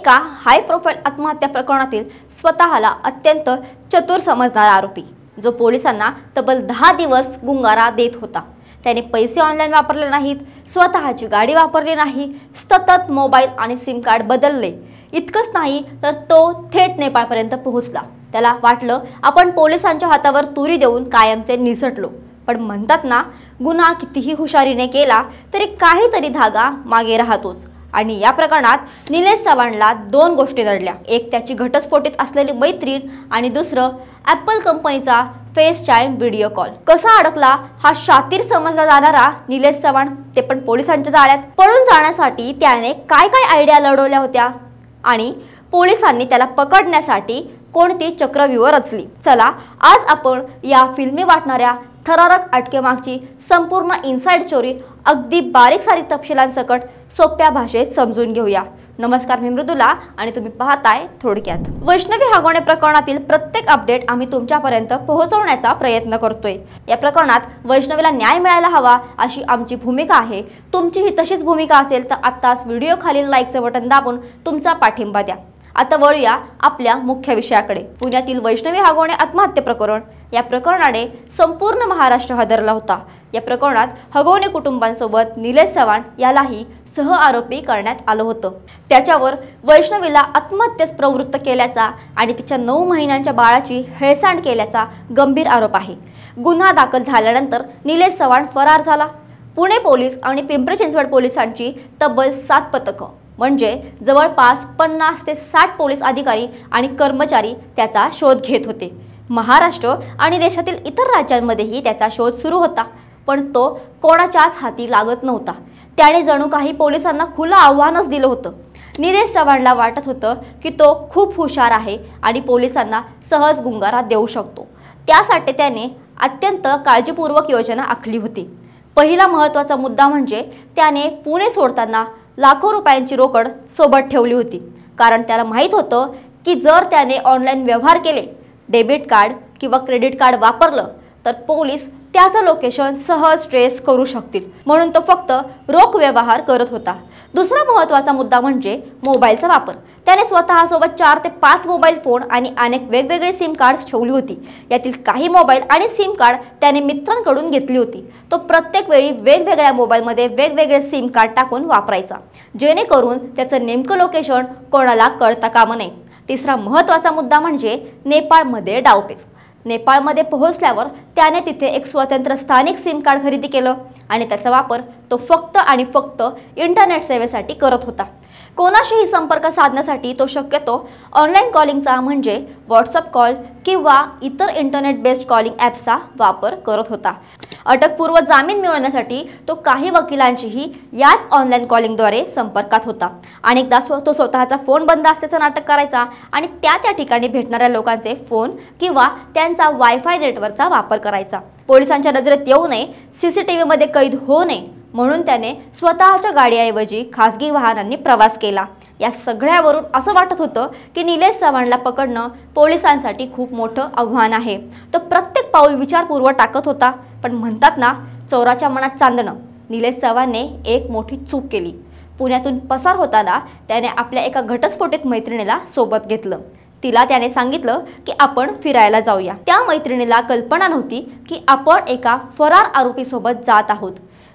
एका high profile आत्महत्या प्रकरणातील स्वतःला अत्यंत चतुर समजणारा आरोपी जो पोलिसांना तब्बल 10 दिवस गुंगारा देत होता। त्याने पैसे ऑनलाईन वापरले नाहीत, स्वतःची गाडी वापरली नाही, सतत मोबाईल आणि सिम कार्ड बदलले। इतकंच नाही तर तो थेट नेपाळपर्यंत पोहोचला। त्याला वाटलं आपण पोलिसांच्या हातावर तुरी देऊन कायमचे निसटलो, पण म्हणतात ना, गुन्हा कितीही हुशारीने केला तरी काहीतरी धागा मागे राहतोच। आणि या प्रकरणात निलेश चव्हाणला 2 गोष्टी दडल्या। एक त्याची घटस्फोटित असलेली मैत्रीण आणि दुसरं ॲपल कंपनीचा फेस टाइम व्हिडिओ कॉल। कसा अडकला हा शातीर समजला जाणारा निलेश चव्हाण, ते पण पोलिसांच्या जाळ्यात। पळून जाण्यासाठी त्याने काय काय आयडिया लढवल्या होत्या आणि पोलिसांनी त्याला पकडण्यासाठी कोणती चक्रव्यूह रचली। चला आज आपण या फिल्मी वाटणाऱ्या थरारक अटकेमागची संपूर्ण इनसाइड स्टोरी अगदी बारीक सारीक तपशिलांसकट सोप्या भाषेत समजून घेऊया। नमस्कार, मी मृदुला आणि तुम्ही पाहताय थोडक्यात। वैष्णवी हागवणे प्रकरणातील प्रत्येक अपडेट आम्ही तुमच्यापर्यंत पोहोचवण्याचा प्रयत्न करतोय। या प्रकरणात वैष्णवीला न्याय मिळायला हवा अशी आमची भूमिका आहे। तुमचीही तशीच भूमिका असेल तर आत्ताच व्हिडिओ खालील लाईकचं बटन दाबून तुमचा पाठिंबा द्या। आता वळूया आपल्या मुख्य विषयाकडे। पुण्यातील वैष्णवी हागवणे आत्महत्या प्रकरण। या प्रकरणाने संपूर्ण महाराष्ट्र हादरला होता। या प्रकरणात हगवणे कुटुंबांसोबत निलेश चव्हाण यालाही सह आरोपी करण्यात आलं होतं। त्याच्यावर वैष्णवीला आत्महत्येस प्रवृत्त केल्याचा आणि तिच्या 9 महिन्यांच्या बाळाची हेळसांड केल्याचा गंभीर आरोप आहे। गुन्हा दाखल झाल्यानंतर निलेश चव्हाण फरार झाला। पुणे पोलीस आणि पिंपरी चिंचवड पोलिसांची तब्बल 7 पथकं म्हणजे जवळपास 50 ते 60 पोलीस अधिकारी आणि कर्मचारी त्याचा शोध घेत होते। महाराष्ट्र आणि देशातील इतर राज्यांमध्येही त्याचा शोध सुरू होता, पण तो कोणाच्याच हाती लागत नव्हता। त्याने जणू काही पोलिसांना खुलं आव्हानच दिलं होतं। निलेश चव्हाणला वाटत होतं की तो खूप हुशार आहे आणि पोलिसांना सहज गुंगारा देऊ शकतो। त्यासाठी त्याने अत्यंत काळजीपूर्वक योजना आखली होती। पहिला महत्त्वाचा मुद्दा म्हणजे त्याने पुणे सोडताना लाखो रुपयांची रोकड सोबत ठेवली होती, कारण त्याला माहीत होतं की जर त्याने ऑनलाईन व्यवहार केले, डेबिट कार्ड किंवा क्रेडिट कार्ड वापरलं तर पोलीस त्याचं लोकेशन सहज ट्रेस करू शकतील, म्हणून तो फक्त रोख व्यवहार करत होता। दुसरा महत्त्वाचा मुद्दा म्हणजे मोबाईलचा वापर। त्याने स्वतःसोबत 4 ते 5 मोबाईल फोन आणि अनेक वेगवेगळे सिम कार्ड्स ठेवली होती। यातील काही मोबाईल आणि सिम कार्ड त्याने मित्रांकडून घेतली होती। तो प्रत्येक वेळी वेगवेगळ्या मोबाईलमध्ये वेगवेगळे सिम कार्ड टाकून वापरायचा, जेणेकरून त्याचं नेमकं लोकेशन कोणाला कळता कामा नये। तिसरा महत्त्वाचा मुद्दा म्हणजे नेपाळमध्ये डावपेच। नेपाळमध्ये पोहोचल्यावर त्याने तिथे एक स्वतंत्र स्थानिक सिम कार्ड खरेदी केलं आणि त्याचा वापर तो फक्त आणि फक्त इंटरनेट सेवेसाठी करत होता। कोणाशीही संपर्क साधण्यासाठी तो शक्यतो ऑनलाईन कॉलिंगचा म्हणजे व्हॉट्सअप कॉल किंवा इतर इंटरनेट बेस्ड कॉलिंग ॲप्सचा वापर करत होता। अटकपूर्व जामीन मिळवण्यासाठी तो काही वकिलांशीही याच ऑनलाईन कॉलिंगद्वारे संपर्कात होता। अनेकदा तो स्वतःचा फोन बंद असल्याचं नाटक करायचा आणि त्या ठिकाणी भेटणाऱ्या लोकांचे फोन किंवा त्यांचा वायफाय नेटवर्कचा वापर करायचा। पोलिसांच्या नजरेत येऊ नये, CCTV मध्ये कैद होऊ नये म्हणून त्याने स्वतःच्या गाडीऐवजी खासगी वाहनांनी प्रवास केला। या सगळ्यावरून असं वाटत होतं की निलेश चव्हाणला पकडणं पोलिसांसाठी खूप मोठं आव्हान आहे। तो प्रत्येक पाऊल विचारपूर्वक टाकत होता, पण म्हणतात ना, चोराच्या मनात चांदणं। निलेश चव्हाणने एक मोठी चूक केली। पुण्यातून पसार होताना त्याने आपल्या एका घटस्फोटित मैत्रिणीला सोबत घेतलं। तिला त्याने सांगितलं की आपण फिरायला जाऊया। त्या मैत्रिणीला कल्पना नव्हती की आपण एका फरार आरोपीसोबत जात आहोत।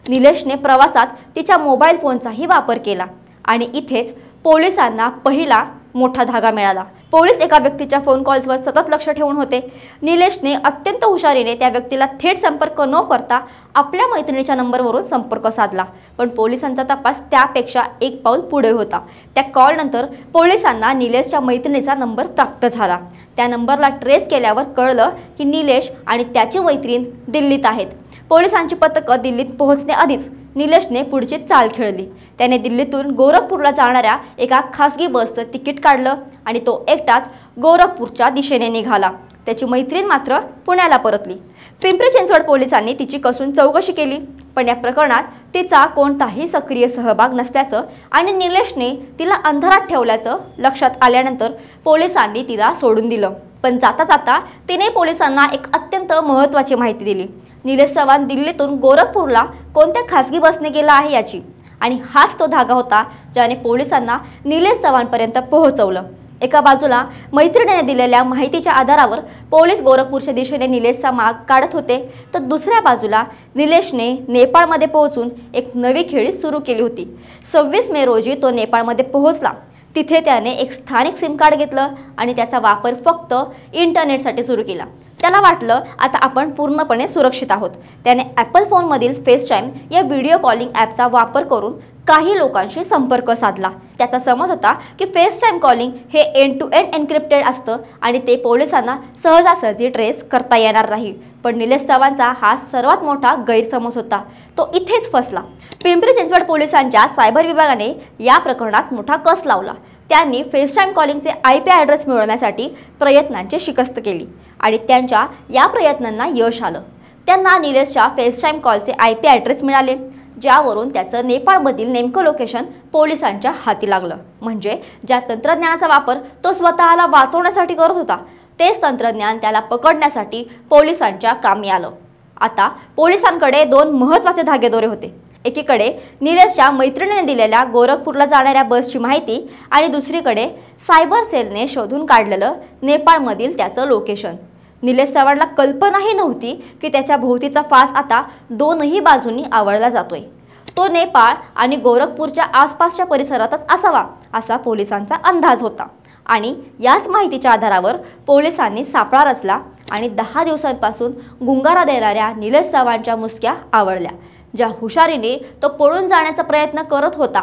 निलेशने प्रवासात तिच्या मोबाईल फोनचाही वापर केला आणि इथेच पोलिसांना पहिला मोठा धागा मिळाला। पोलीस एका व्यक्तीच्या फोन कॉल्सवर सतत लक्ष ठेवून होते। निलेशने अत्यंत हुशारीने त्या व्यक्तीला थेट संपर्क न करता आपल्या मैत्रिणीच्या नंबरवरून संपर्क साधला, पण पोलिसांचा तपास त्यापेक्षा एक पाऊल पुढे होता। त्या कॉलनंतर पोलिसांना निलेशच्या मैत्रिणीचा नंबर प्राप्त झाला। त्या नंबरला ट्रेस केल्यावर कळलं की निलेश आणि त्याची मैत्रीण दिल्लीत आहेत। पोलिसांची पथकं दिल्लीत पोहोचण्याआधीच निलेशने पुढची चाल खेळली। त्याने दिल्लीतून गोरखपूरला जाणाऱ्या एका खासगी बसचं तिकीट काढलं आणि तो एकटाच गोरखपूरच्या दिशेने निघाला। त्याची मैत्रीण मात्र पुण्याला परतली। पिंपरी चिंचवड पोलिसांनी तिची कसून चौकशी केली, पण या प्रकरणात तिचा कोणताही सक्रिय सहभाग नसल्याचं आणि निलेशने तिला अंधारात ठेवल्याचं लक्षात आल्यानंतर पोलिसांनी तिला सोडून दिलं। पण जाता जाता तिने पोलिसांना एक अत्यंत महत्त्वाची माहिती दिली। निलेश चव्हाण दिल्लीतून गोरखपूरला कोणत्या खासगी बसने गेला आहे याची, आणि हाच तो धागा होता ज्याने पोलिसांना निलेश चव्हाणपर्यंत पोहोचवलं। एका बाजूला मैत्रिणीने दिलेल्या माहितीच्या आधारावर पोलीस गोरखपूरच्या दिशेने निलेशचा माग काढत होते, तर दुसऱ्या बाजूला निलेशने नेपाळमध्ये पोहोचून एक नवी खेळी सुरू केली होती। 26 मे रोजी तो नेपाळमध्ये पोहोचला। तिथे त्याने एक स्थानिक सिम कार्ड घेतलं आणि त्याचा वापर फक्त इंटरनेटसाठी सुरू केला। त्याला वाटलं आता आपण पूर्णपणे सुरक्षित आहोत। त्याने ॲपल फोनमधील फेसटाईम या व्हिडिओ कॉलिंग ॲपचा वापर करून काही लोकांशी संपर्क साधला। त्याचा समज होता की फेसटाईम कॉलिंग हे एंड टू एंड एन्क्रिप्टेड असतं आणि ते पोलिसांना सहजासहजी ट्रेस करता येणार नाही। पण निलेश चव्हाणचा हा सर्वात मोठा गैरसमज होता, तो इथेच फसला। पिंपरी चिंचवड पोलिसांच्या सायबर विभागाने या प्रकरणात मोठा कस लावला। त्यांनी फेसटाईम कॉलिंगचे IP ॲड्रेस मिळवण्यासाठी प्रयत्नांची शिकस्त केली आणि त्यांच्या या प्रयत्नांना यश आलं। त्यांना निलेशच्या फेसटाईम कॉलचे IP ॲड्रेस मिळाले, ज्यावरून त्याचं नेपाळमधील नेमकं लोकेशन पोलिसांच्या हाती लागलं। म्हणजे ज्या तंत्रज्ञानाचा वापर तो स्वतःला वाचवण्यासाठी करत होता, तेच तंत्रज्ञान त्याला पकडण्यासाठी पोलिसांच्या कामी आलं। आता पोलिसांकडे दोन महत्त्वाचे धागेदोरे होते। एकीकडे निलेशच्या मैत्रिणीने दिलेल्या गोरखपूरला जाणाऱ्या बसची माहिती आणि दुसरीकडे सायबर सेलने शोधून काढलेलं नेपाळमधील त्याचं लोकेशन। निलेश चव्हाणला कल्पनाही नव्हती की त्याच्या भोवतीचा फास आता दोनही बाजूंनी आवळला जातोय। तो नेपाळ आणि गोरखपूरच्या आसपासच्या परिसरातच असावा असा पोलिसांचा अंदाज होता आणि याच माहितीच्या आधारावर पोलिसांनी सापळा रचला आणि 10 दिवसांपासून गुंगारा देणाऱ्या निलेश चव्हाणच्या मुसक्या आवळल्या। ज्या हुशारीने तो पळून जाण्याचा प्रयत्न करत होता,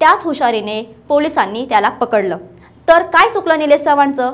त्याच हुशारीने पोलिसांनी त्याला पकडलं। तर काय चुकलं निलेश चव्हाणचं?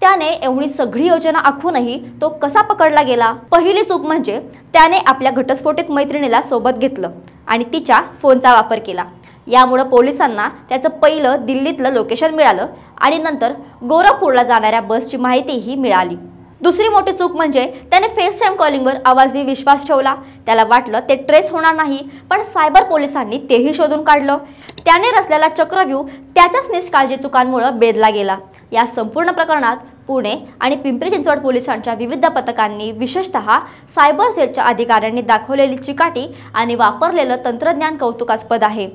त्याने एवढी सगळी योजना आखूनही तो कसा पकडला गेला? पहिली चूक म्हणजे त्याने आपल्या घटस्फोटित मैत्रिणीला सोबत घेतलं आणि तिच्या फोनचा वापर केला। यामुळे पोलिसांना त्याचं पहिलं दिल्लीतलं लोकेशन मिळालं आणि नंतर गोरखपूरला जाणाऱ्या बसची माहितीही मिळाली। दुसरी मोठी चूक म्हणजे त्याने फेसटाईम कॉलिंगवर आवाजवी विश्वास ठेवला। त्याला वाटलं ते ट्रेस होणार नाही, पण सायबर पोलिसांनी तेही शोधून काढलं। त्याने रचलेला चक्रव्यूह त्याच्याच निष्काळजी चुकांमुळे बेदला गेला। या संपूर्ण प्रकरणात पुणे आणि पिंपरी चिंचवड पोलिसांच्या विविध पथकांनी, विशेषतः सायबर सेलच्या अधिकाऱ्यांनी दाखवलेली चिकाटी आणि वापरलेलं तंत्रज्ञान कौतुकास्पद आहे।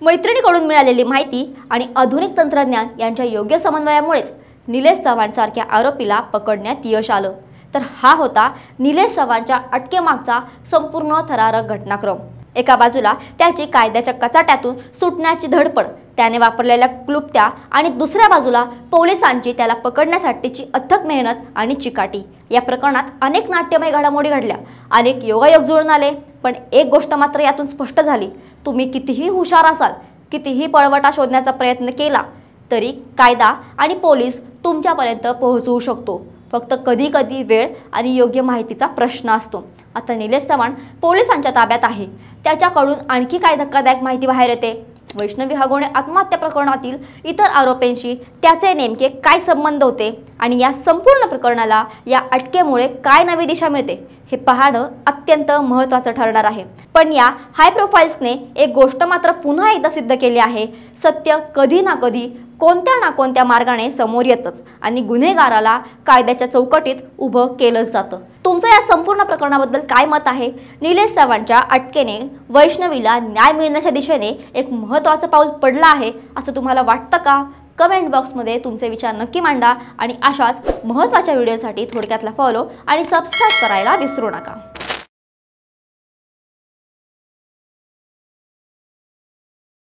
मैत्रिणीकडून मिळालेली माहिती आणि आधुनिक तंत्रज्ञान यांच्या योग्य समन्वयामुळेच निलेश चव्हाणसारख्या आरोपीला पकडण्यात यश आलं। तर हा होता निलेश चव्हाणच्या अटकेमागचा संपूर्ण थरारक घटनाक्रम। एका बाजूला त्याची कायद्याच्या कचाट्यातून सुटण्याची धडपड, त्याने वापरलेल्या क्लुप्त्या आणि दुसऱ्या बाजूला पोलिसांची त्याला पकडण्यासाठीची अथक मेहनत आणि चिकाटी। या प्रकरणात अनेक नाट्यमय घडामोडी घडल्या, अनेक योगायोग जुळून आले, पण एक गोष्ट मात्र यातून स्पष्ट झाली, तुम्ही कितीही हुशार असाल, कितीही पळवटा शोधण्याचा प्रयत्न केला तरी कायदा आणि पोलीस तुमच्यापर्यंत पोहोचवू शकतो। फक्त कधी कधी वेळ आणि योग्य माहितीचा प्रश्न असतो। आता निलेश चव्हाण पोलिसांच्या ताब्यात आहे। त्याच्याकडून आणखी काय धक्कादायक माहिती बाहेर येते? वैष्णवी हगवणे आत्महत्या प्रकरणातील इतर आरोपींशी त्याचे नेमके काय संबंध होते आणि या संपूर्ण प्रकरणाला या अटकेमुळे काय नवी दिशा मिळते हे पाहणं अत्यंत महत्त्वाचं ठरणार आहे। पण या हाय प्रोफाइल्सने एक गोष्ट मात्र पुन्हा एकदा सिद्ध केली आहे, सत्य कधी ना कधी कोणत्या ना कोणत्या मार्गाने समोर येतच आणि गुन्हेगाराला कायद्याच्या चौकटीत उभं केलंच जातं। तुमचं या संपूर्ण प्रकरणाबद्दल काय मत आहे? निलेश चव्हाणच्या अटकेने वैष्णवीला न्याय मिळण्याच्या दिशेने एक महत्त्वाचं पाऊल पडलं आहे असं तुम्हाला वाटतं का? कमेंट बॉक्समध्ये तुमचे विचार नक्की मांडा आणि अशाच महत्त्वाच्या व्हिडिओसाठी थोडक्यातला फॉलो आणि सबस्क्राईब करायला विसरू नका।